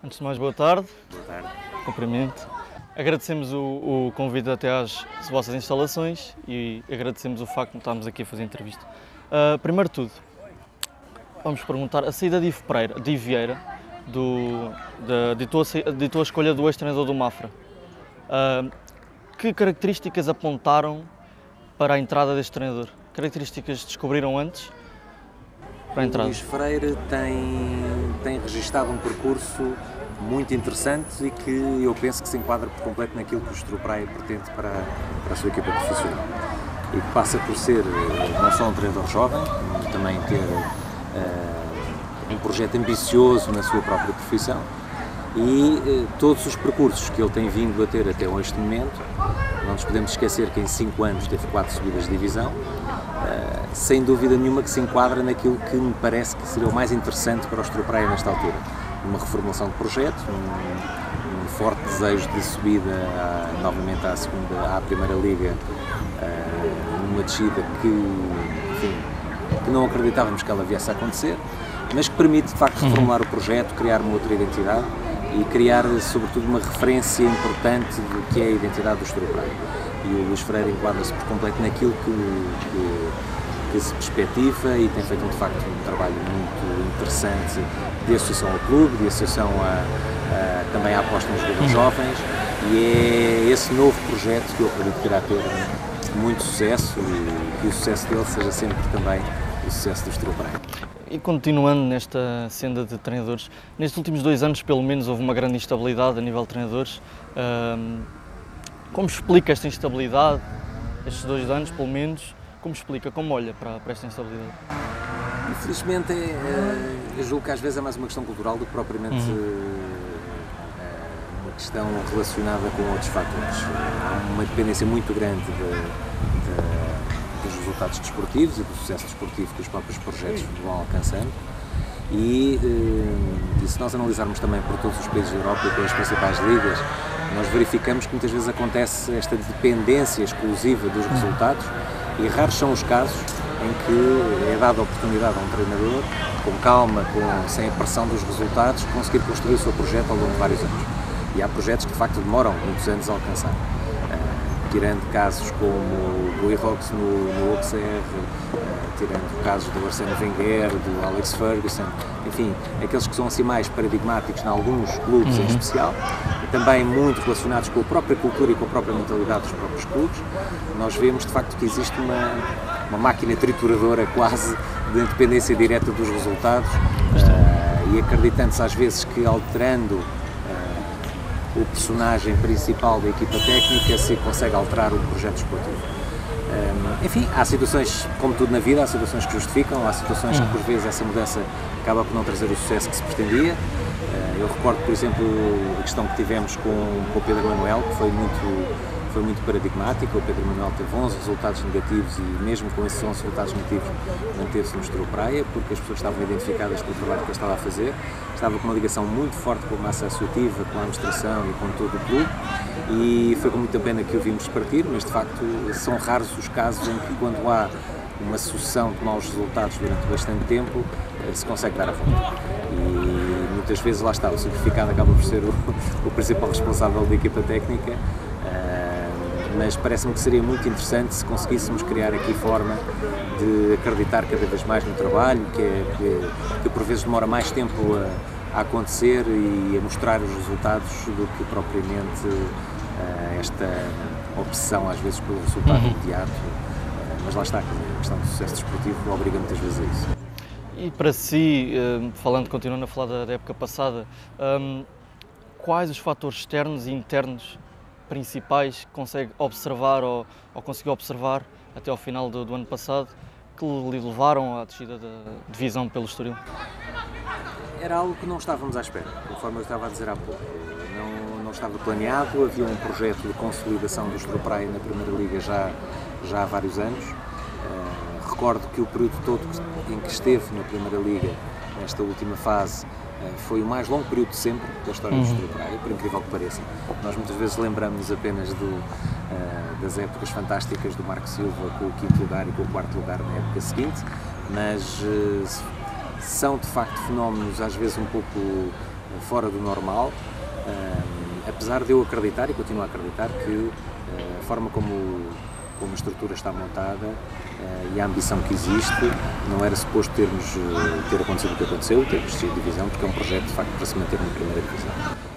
Antes de mais, boa tarde. Boa tarde. Cumprimento. Agradecemos o convite até às vossas instalações e agradecemos o facto de estarmos aqui a fazer entrevista. Primeiro de tudo, vamos perguntar a saída de Ivo Vieira, de tua escolha do ex-treinador do Mafra. Que características apontaram para a entrada deste treinador? Características descobriram antes para a entrada? Luís Freire tem registado um percurso muito interessante e que eu penso que se enquadra por completo naquilo que o Estoril Praia pretende para a sua equipa profissional. E que passa por ser não só um treinador jovem, mas também ter um projeto ambicioso na sua própria profissão e todos os percursos que ele tem vindo a ter até este momento. Não nos podemos esquecer que em 5 anos teve 4 subidas de divisão, sem dúvida nenhuma que se enquadra naquilo que me parece que seria o mais interessante para o Estoril Praia nesta altura. Uma reformulação de projeto, um forte desejo de subida novamente à Primeira Liga, numa descida que não acreditávamos que ela viesse a acontecer, mas que permite de facto reformular o projeto, criar uma outra identidade e criar sobretudo uma referência importante do que é a identidade do Estoril Praia. E o Luís Freire enquadra-se por completo naquilo que se perspectiva e tem feito de facto um trabalho muito interessante de associação ao clube, de associação também à aposta nos jogadores jovens, e é esse novo projeto que eu acredito que irá ter muito sucesso e que o sucesso dele seja sempre também o sucesso do Estoril Praia. E continuando nesta senda de treinadores, nestes últimos 2 anos pelo menos houve uma grande instabilidade a nível de treinadores. Como explica esta instabilidade, estes 2 anos pelo menos, como explica, como olha para esta instabilidade? Infelizmente, eu julgo que às vezes é mais uma questão cultural do que propriamente uma questão relacionada com outros fatores. Há uma dependência muito grande dos resultados desportivos e do sucesso desportivo que os próprios projetos vão alcançando. E se nós analisarmos também por todos os países da Europa e pelas principais ligas, nós verificamos que muitas vezes acontece esta dependência exclusiva dos resultados e raros são os casos em que é dada a oportunidade a um treinador, com calma, sem a pressão dos resultados, conseguir construir o seu projeto ao longo de vários anos. E há projetos que de facto demoram muitos anos a alcançar. Tirando casos como o Rui Rox no Auxerre, tirando casos do Arsène Wenger, do Alex Ferguson, enfim, aqueles que são assim mais paradigmáticos em alguns clubes em especial, e também muito relacionados com a própria cultura e com a própria mentalidade dos próprios clubes, nós vemos de facto que existe uma máquina trituradora quase de dependência direta dos resultados, e acreditando-se às vezes que alterando o personagem principal da equipa técnica se consegue alterar o projeto esportivo. Enfim, há situações, como tudo na vida, há situações que justificam, há situações que por vezes essa mudança acaba por não trazer o sucesso que se pretendia. Eu recordo, por exemplo, a questão que tivemos com o Pedro Manuel, que foi muito paradigmática. O Pedro Manuel teve 11 resultados negativos e mesmo com esses 11 resultados negativos manteve-se no Estoril Praia, porque as pessoas estavam identificadas com o trabalho que ele estava a fazer, estava com uma ligação muito forte com a massa associativa, com a administração e com todo o clube, e foi com muita pena que o vimos partir, mas de facto são raros os casos em que quando há uma sucessão de maus resultados durante bastante tempo se consegue dar a volta. E muitas vezes lá está, o simplificado acaba por ser o principal responsável da equipa técnica, mas parece-me que seria muito interessante se conseguíssemos criar aqui forma de acreditar cada vez mais no trabalho, que por vezes demora mais tempo a acontecer e a mostrar os resultados do que propriamente esta obsessão às vezes pelo resultado imediato, mas lá está, a questão do sucesso desportivo obriga muitas vezes a isso. E para si, continuando a falar da época passada, quais os fatores externos e internos principais que consegue observar ou conseguiu observar até ao final do ano passado que lhe levaram à descida da divisão pelo Estoril? Era algo que não estávamos à espera, conforme eu estava a dizer há pouco. Não estava planeado, havia um projeto de consolidação do Estoril Praia na Primeira Liga já há vários anos. Recordo que o período todo em que esteve na Primeira Liga, nesta última fase, foi o mais longo período de sempre da história do Estoril Praia, por incrível que pareça. Nós muitas vezes lembramos apenas das épocas fantásticas do Marco Silva com o 5º lugar e com o 4º lugar na época seguinte, mas são de facto fenómenos às vezes um pouco fora do normal, apesar de eu acreditar e continuo a acreditar que a forma como a estrutura está montada e a ambição que existe, não era suposto ter acontecido o que aconteceu, ter descido de divisão, porque é um projeto de facto para se manter na primeira divisão.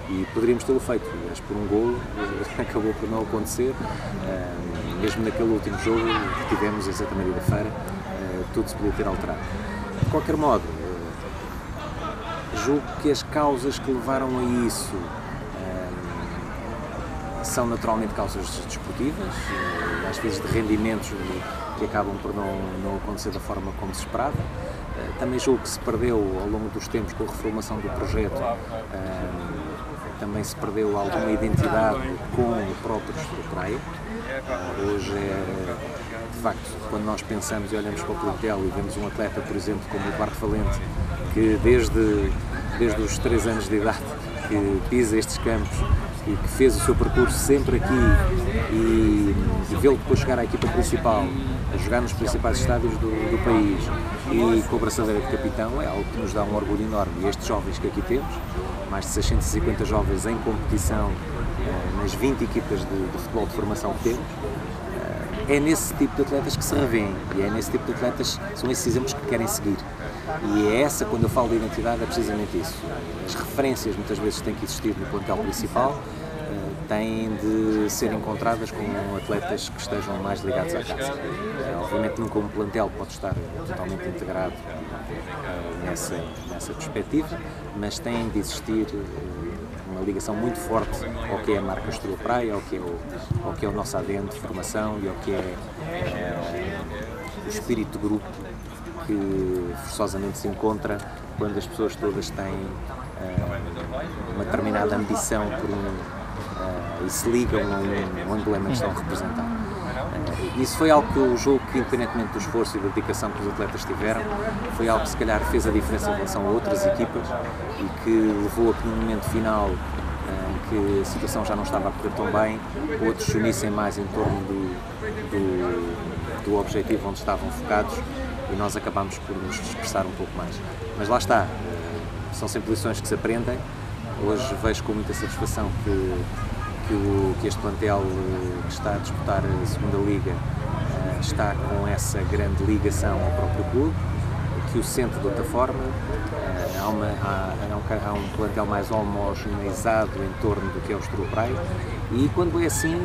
E poderíamos tê-lo feito, mas por um golo acabou por não acontecer. Mesmo naquele último jogo que tivemos em Santa Maria da Feira, tudo se podia ter alterado. De qualquer modo, julgo que as causas que levaram a isso são naturalmente causas desportivas, às vezes de rendimentos que acabam por não acontecer da forma como se esperava. Também julgo que se perdeu ao longo dos tempos com a reformulação do projeto, também se perdeu alguma identidade com o próprio Estoril Praia. Hoje de facto, quando nós pensamos e olhamos para o plantel e vemos um atleta, por exemplo, como o Eduardo Valente, que desde os 3 anos de idade que pisa estes campos e que fez o seu percurso sempre aqui e vê-lo depois chegar à equipa principal, a jogar nos principais estádios do país e com a braçadeira de capitão, é algo que nos dá um orgulho enorme. E estes jovens que aqui temos, mais de 650 jovens em competição nas 20 equipas de futebol de formação que temos, é nesse tipo de atletas que se revêem e é nesse tipo de atletas, são esses exemplos que querem seguir. E é essa, quando eu falo de identidade, é precisamente isso. As referências muitas vezes têm que existir no plantel principal, têm de ser encontradas com atletas que estejam mais ligados à casa. Obviamente nunca um plantel pode estar totalmente integrado nessa perspectiva, mas tem de existir uma ligação muito forte ao que é a marca Estoril Praia, ao que é o nosso ADN de formação e ao que é o espírito de grupo que forçosamente se encontra quando as pessoas todas têm uma determinada ambição e se ligam a um emblema que estão a representar. Isso foi algo que eu julgo que, independentemente do esforço e da dedicação que os atletas tiveram, foi algo que se calhar fez a diferença em relação a outras equipas e que levou a que no momento final, em que a situação já não estava a correr tão bem, outros se unissem mais em torno do objetivo onde estavam focados e nós acabámos por nos dispersar um pouco mais. Mas lá está, são sempre lições que se aprendem. Hoje vejo com muita satisfação que este plantel que está a disputar a segunda Liga está com essa grande ligação ao próprio clube, que o sente de outra forma. Há um plantel mais homogeneizado em torno do que é o Estoril Praia e quando é assim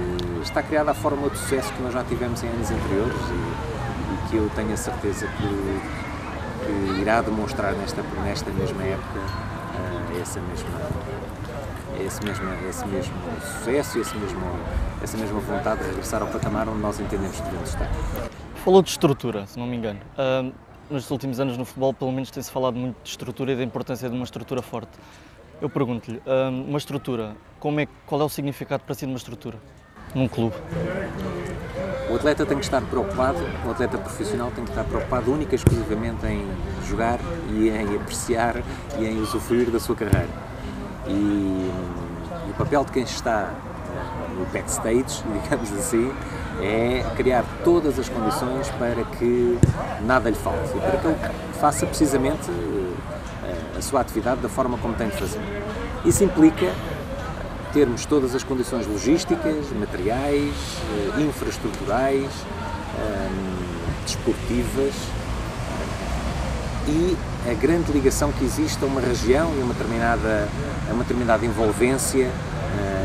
está criada a fórmula de sucesso que nós já tivemos em anos anteriores e que eu tenho a certeza que irá demonstrar nesta mesma época esse mesmo sucesso e essa mesma vontade de regressar ao patamar onde nós entendemos que devemos estar. Falou de estrutura, se não me engano. Nos últimos anos no futebol, pelo menos, tem-se falado muito de estrutura e da importância de uma estrutura forte. Eu pergunto-lhe, uma estrutura, qual é o significado para si de uma estrutura num clube? O atleta tem que estar preocupado, o atleta profissional tem que estar preocupado única e exclusivamente em jogar e em apreciar e em usufruir da sua carreira. E o papel de quem está no backstage, digamos assim, é criar todas as condições para que nada lhe falte e para que ele faça precisamente a sua atividade da forma como tem de fazer. Isso implica termos todas as condições logísticas, materiais, infraestruturais, desportivas e a grande ligação que existe a uma região e a uma determinada envolvência,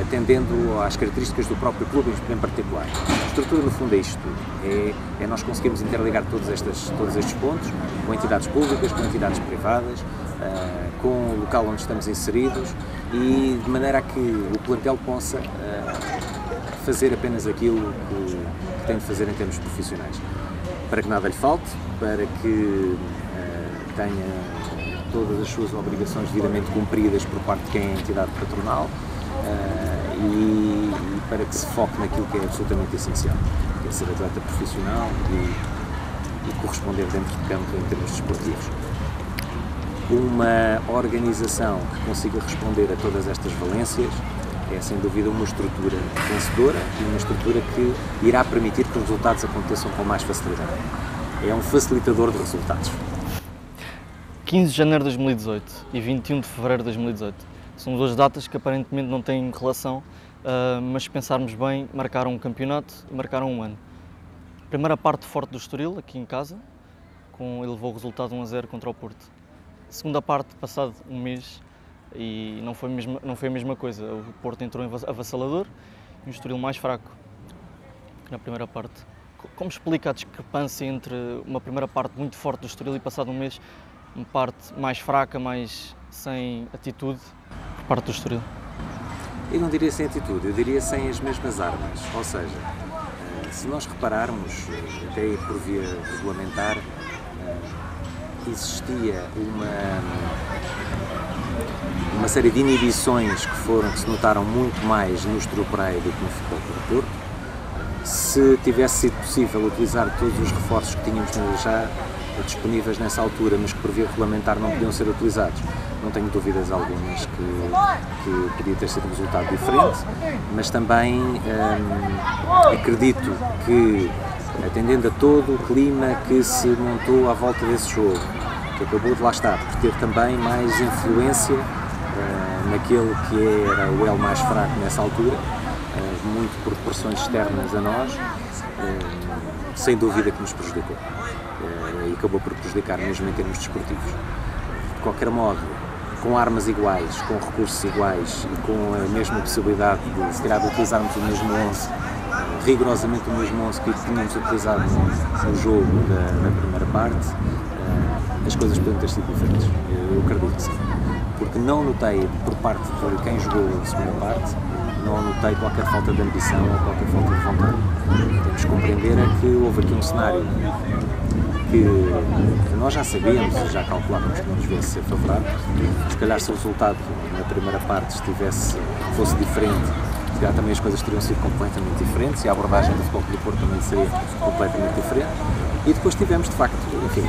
atendendo às características do próprio clube em particular. A estrutura, no fundo, é isto tudo. É nós conseguirmos interligar todos estes pontos com entidades públicas, com entidades privadas, com o local onde estamos inseridos e de maneira a que o plantel possa fazer apenas aquilo que tem de fazer em termos profissionais. Para que nada lhe falte, para que tenha todas as suas obrigações devidamente cumpridas por parte de quem é a entidade patronal e para que se foque naquilo que é absolutamente essencial, que é ser atleta profissional e corresponder dentro de campo em termos desportivos. Uma organização que consiga responder a todas estas valências é sem dúvida uma estrutura vencedora e uma estrutura que irá permitir que os resultados aconteçam com mais facilidade. É um facilitador de resultados. 15 de janeiro de 2018 e 21 de fevereiro de 2018. São duas datas que aparentemente não têm relação, mas se pensarmos bem, marcaram um campeonato e marcaram um ano. Primeira parte forte do Estoril, aqui em casa, ele levou o resultado 1-0 contra o Porto. Segunda parte, passado um mês, e não foi a mesma coisa. O Porto entrou avassalador e o Estoril mais fraco que na primeira parte. Como explica a discrepância entre uma primeira parte muito forte do Estoril e passado um mês, uma parte mais fraca, mais sem atitude por parte do Estoril? Eu não diria sem atitude, eu diria sem as mesmas armas. Ou seja, se nós repararmos, até por via regulamentar, existia uma série de inibições que se notaram muito mais no Estoril Praia do que no Futebol Clube do Porto. Se tivesse sido possível utilizar todos os reforços que tínhamos já disponíveis nessa altura, mas que por via regulamentar não podiam ser utilizados, não tenho dúvidas algumas que podia ter sido um resultado diferente, mas também acredito que, atendendo a todo o clima que se montou à volta desse jogo, que acabou de lá estar, por ter também mais influência naquele que era o elo mais fraco nessa altura, muito por pressões externas a nós, sem dúvida que nos prejudicou e acabou por prejudicar mesmo em termos desportivos. De qualquer modo, com armas iguais, com recursos iguais e com a mesma possibilidade de, se calhar, utilizarmos o mesmo 11, rigorosamente o mesmo 11 que tínhamos utilizado no jogo da primeira parte, as coisas podem ter sido diferentes. Eu acredito que sim. Porque não notei, por parte de quem jogou a segunda parte, não notei qualquer falta de ambição ou qualquer falta de vontade. Temos que compreender que houve aqui um cenário que nós já sabíamos e já calculávamos que não nos viesse ser favorável. Se calhar se o resultado na primeira parte fosse diferente, se calhar também as coisas teriam sido completamente diferentes e a abordagem do Futebol Clube do Porto também seria completamente diferente. E depois tivemos, de facto, enfim,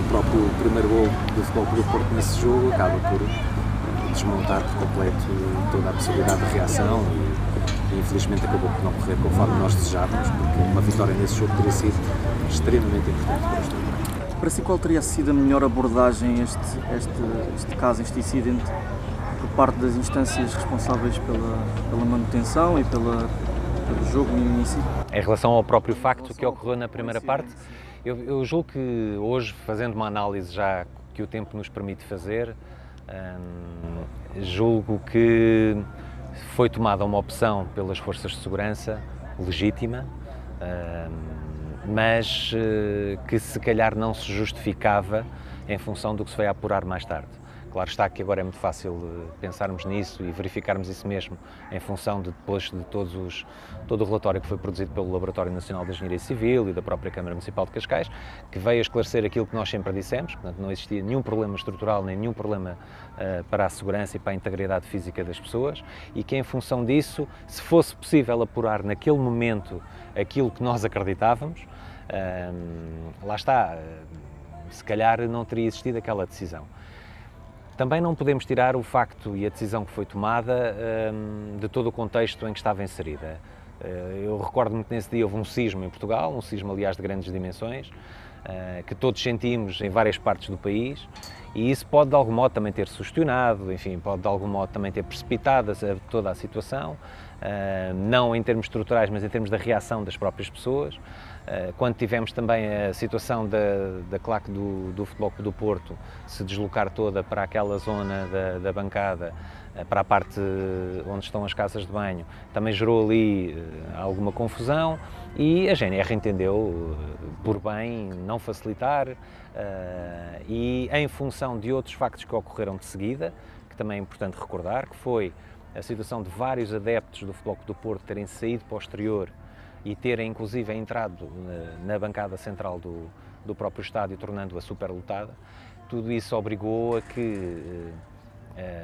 o próprio primeiro gol do Futebol Clube do Porto nesse jogo acaba por desmontar por completo toda a possibilidade de reação e infelizmente acabou por não correr conforme nós desejávamos, porque uma vitória nesse jogo teria sido extremamente importante para o Estoril. Para si, qual teria sido a melhor abordagem a este caso, este incidente, por parte das instâncias responsáveis pela manutenção e pelo jogo no início? Em relação ao próprio facto que ocorreu na primeira parte, eu julgo que hoje, fazendo uma análise já que o tempo nos permite fazer, julgo que foi tomada uma opção pelas forças de segurança legítima, mas que se calhar não se justificava em função do que se veio a apurar mais tarde. Claro está que agora é muito fácil pensarmos nisso e verificarmos isso mesmo em função depois de todo o relatório que foi produzido pelo Laboratório Nacional de Engenharia Civil e da própria Câmara Municipal de Cascais, que veio a esclarecer aquilo que nós sempre dissemos, portanto não existia nenhum problema estrutural nem nenhum problema para a segurança e para a integridade física das pessoas e que em função disso, se fosse possível apurar naquele momento aquilo que nós acreditávamos, lá está, se calhar não teria existido aquela decisão. Também não podemos tirar o facto e a decisão que foi tomada de todo o contexto em que estava inserida. Eu recordo-me que nesse dia houve um sismo em Portugal, um sismo aliás de grandes dimensões, que todos sentimos em várias partes do país e isso pode de algum modo também ter sugestionado, enfim, pode de algum modo também ter precipitado toda a situação, não em termos estruturais, mas em termos da reação das próprias pessoas. Quando tivemos também a situação da claque do Futebol Clube do Porto se deslocar toda para aquela zona da bancada, para a parte onde estão as casas de banho, também gerou ali alguma confusão e a GNR entendeu por bem não facilitar e em função de outros factos que ocorreram de seguida, que também é importante recordar, que foi a situação de vários adeptos do Futebol Clube do Porto terem saído para o exterior e terem inclusive entrado na bancada central do próprio estádio, tornando-a superlotada. Tudo isso obrigou a que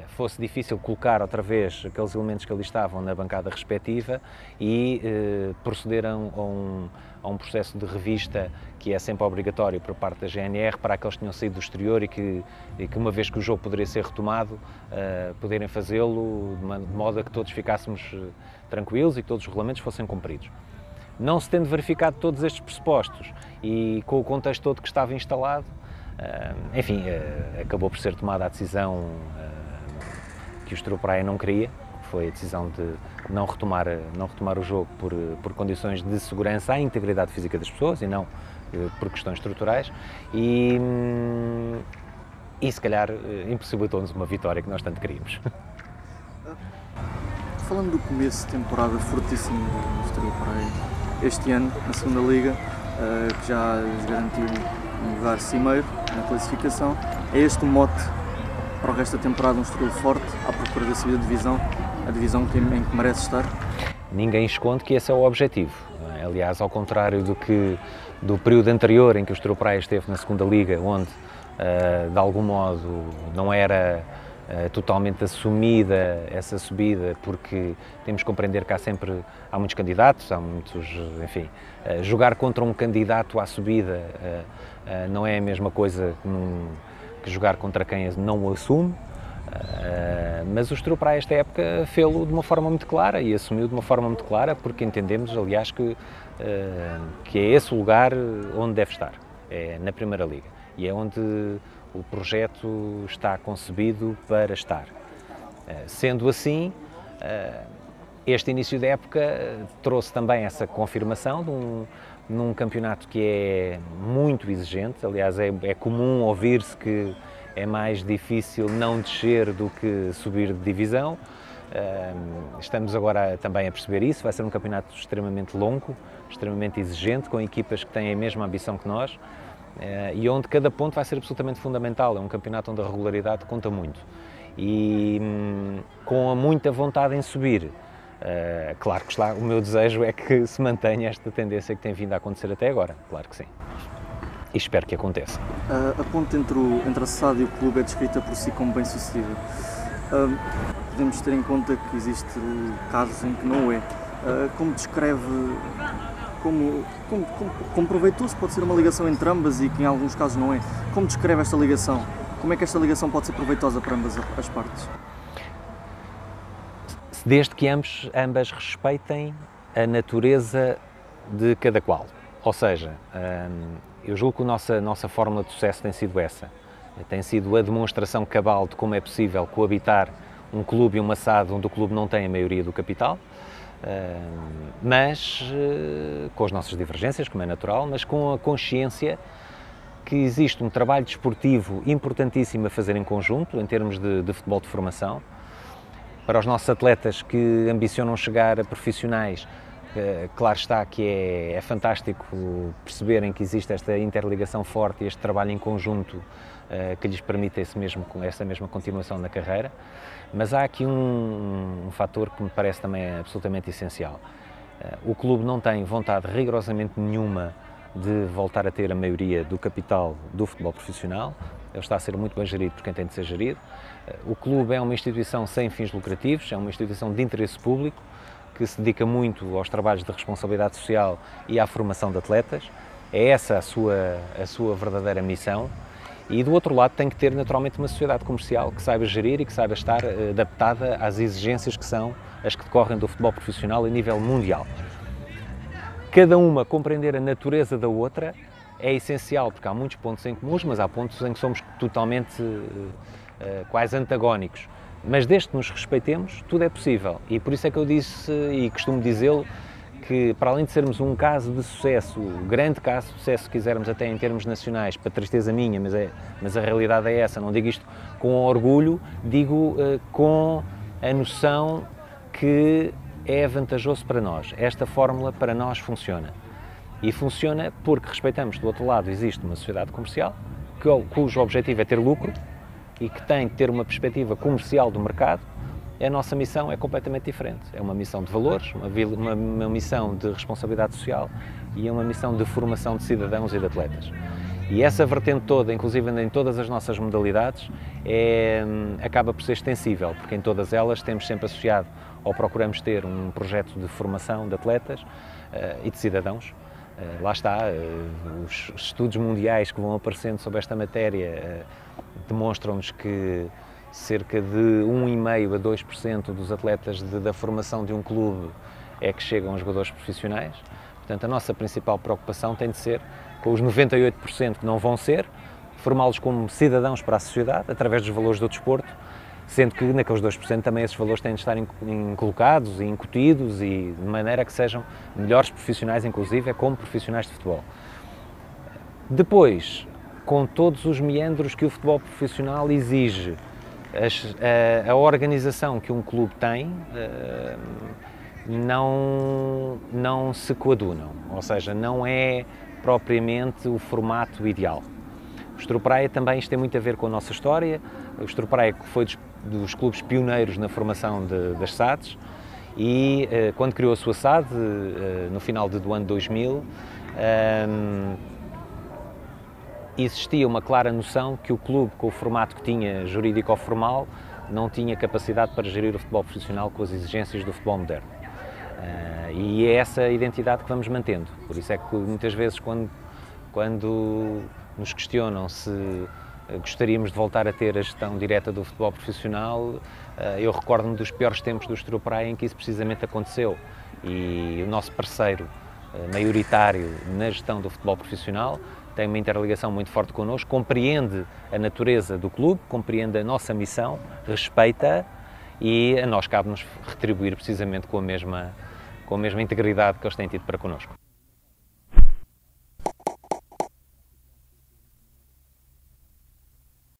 fosse difícil colocar outra vez aqueles elementos que ali estavam na bancada respectiva e procederam a um processo de revista que é sempre obrigatório por parte da GNR para aqueles que tinham saído do exterior e que uma vez que o jogo poderia ser retomado, poderem fazê-lo de modo a que todos ficássemos tranquilos e que todos os regulamentos fossem cumpridos. Não se tendo verificado todos estes pressupostos e com o contexto todo que estava instalado, enfim, acabou por ser tomada a decisão que o Estoril Praia não queria, foi a decisão de não retomar o jogo por condições de segurança à integridade física das pessoas e não por questões estruturais, e se calhar impossibilitou-nos uma vitória que nós tanto queríamos. Falando do começo de temporada fortíssimo do Estoril Praia, este ano, na segunda Liga, que já lhes garantiu um lugar cimeiro na classificação, é este o mote para o resto da temporada, um Estoril forte, à procura da subida de divisão, a divisão em que merece estar? Ninguém esconde que esse é o objetivo. Aliás, ao contrário do período anterior em que o Estoril Praia esteve na segunda Liga, onde de algum modo não era totalmente assumida essa subida, porque temos que compreender que há muitos candidatos, enfim, jogar contra um candidato à subida não é a mesma coisa que jogar contra quem não o assume, mas o Estoril Praia esta época fê-lo de uma forma muito clara e assumiu de uma forma muito clara, porque entendemos, aliás, que é esse o lugar onde deve estar, é na Primeira Liga, e é onde o projeto está concebido para estar. Sendo assim, este início da época trouxe também essa confirmação num campeonato que é muito exigente. Aliás, é comum ouvir-se que é mais difícil não descer do que subir de divisão. Estamos agora também a perceber isso. Vai ser um campeonato extremamente longo, extremamente exigente, com equipas que têm a mesma ambição que nós, e onde cada ponto vai ser absolutamente fundamental. É um campeonato onde a regularidade conta muito e com muita vontade em subir. Claro que o meu desejo é que se mantenha esta tendência que tem vindo a acontecer até agora, claro que sim, e espero que aconteça. A ponte entre a SAD e o clube é descrita por si como bem-sucedida. Podemos ter em conta que existem casos em que não é. Como descreve, como proveitoso pode ser uma ligação entre ambas e que em alguns casos não é? Como descreve esta ligação? Como é que esta ligação pode ser proveitosa para ambas as partes? Desde que ambas respeitem a natureza de cada qual. Ou seja, eu julgo que a nossa fórmula de sucesso tem sido essa. Tem sido a demonstração cabal de como é possível coabitar um clube e uma SAD onde o clube não tem a maioria do capital, mas com as nossas divergências, como é natural, mas com a consciência que existe um trabalho desportivo importantíssimo a fazer em conjunto, em termos de futebol de formação. Para os nossos atletas que ambicionam chegar a profissionais, claro está que é fantástico perceberem que existe esta interligação forte e este trabalho em conjunto que lhes permite essa mesma continuação na carreira, mas há aqui um fator que me parece também absolutamente essencial. O clube não tem vontade rigorosamente nenhuma de voltar a ter a maioria do capital do futebol profissional. Ele está a ser muito bem gerido por quem tem de ser gerido. O clube é uma instituição sem fins lucrativos, é uma instituição de interesse público, que se dedica muito aos trabalhos de responsabilidade social e à formação de atletas. É essa a sua verdadeira missão. E do outro lado tem que ter naturalmente uma sociedade comercial que saiba gerir e que saiba estar adaptada às exigências que são as que decorrem do futebol profissional a nível mundial. Cada uma compreender a natureza da outra é essencial, porque há muitos pontos em comuns, mas há pontos em que somos totalmente quase antagónicos. Mas desde que nos respeitemos, tudo é possível. E por isso é que eu disse, e costumo dizê-lo, que para além de sermos um caso de sucesso, um grande caso de sucesso, se quisermos até em termos nacionais, para tristeza minha, mas a realidade é essa, não digo isto com orgulho, digo com a noção que é vantajoso para nós. Esta fórmula para nós funciona. E funciona porque respeitamos, do outro lado existe uma sociedade comercial, cujo objetivo é ter lucro e que tem de ter uma perspectiva comercial do mercado. A nossa missão é completamente diferente. É uma missão de valores, uma missão de responsabilidade social e é uma missão de formação de cidadãos e de atletas. E essa vertente toda, inclusive em todas as nossas modalidades, acaba por ser extensível, porque em todas elas temos sempre associado ou procuramos ter um projeto de formação de atletas e de cidadãos. Lá está, os estudos mundiais que vão aparecendo sobre esta matéria demonstram-nos que cerca de 1,5% a 2% dos atletas da formação de um clube é que chegam a jogadores profissionais. Portanto, a nossa principal preocupação tem de ser com os 98% que não vão ser, formá-los como cidadãos para a sociedade, através dos valores do desporto, sendo que naqueles 2% também esses valores têm de estar colocados e incutidos e de maneira que sejam melhores profissionais, inclusive, como profissionais de futebol. Depois, com todos os meandros que o futebol profissional exige, a organização que um clube tem não se coadunam, ou seja, não é propriamente o formato ideal. O Estoril Praia também, isto tem muito a ver com a nossa história. O Estoril Praia foi dos clubes pioneiros na formação das SADs e quando criou a sua SAD, no final do ano 2000, existia uma clara noção que o clube, com o formato que tinha jurídico ou formal, não tinha capacidade para gerir o futebol profissional com as exigências do futebol moderno. E é essa a identidade que vamos mantendo. Por isso é que muitas vezes quando nos questionam se gostaríamos de voltar a ter a gestão direta do futebol profissional, eu recordo-me dos piores tempos do Estoril Praia em que isso precisamente aconteceu. E o nosso parceiro maioritário na gestão do futebol profissional tem uma interligação muito forte connosco, compreende a natureza do clube, compreende a nossa missão, respeita-a e a nós cabe-nos retribuir precisamente com a mesma integridade que eles têm tido para connosco.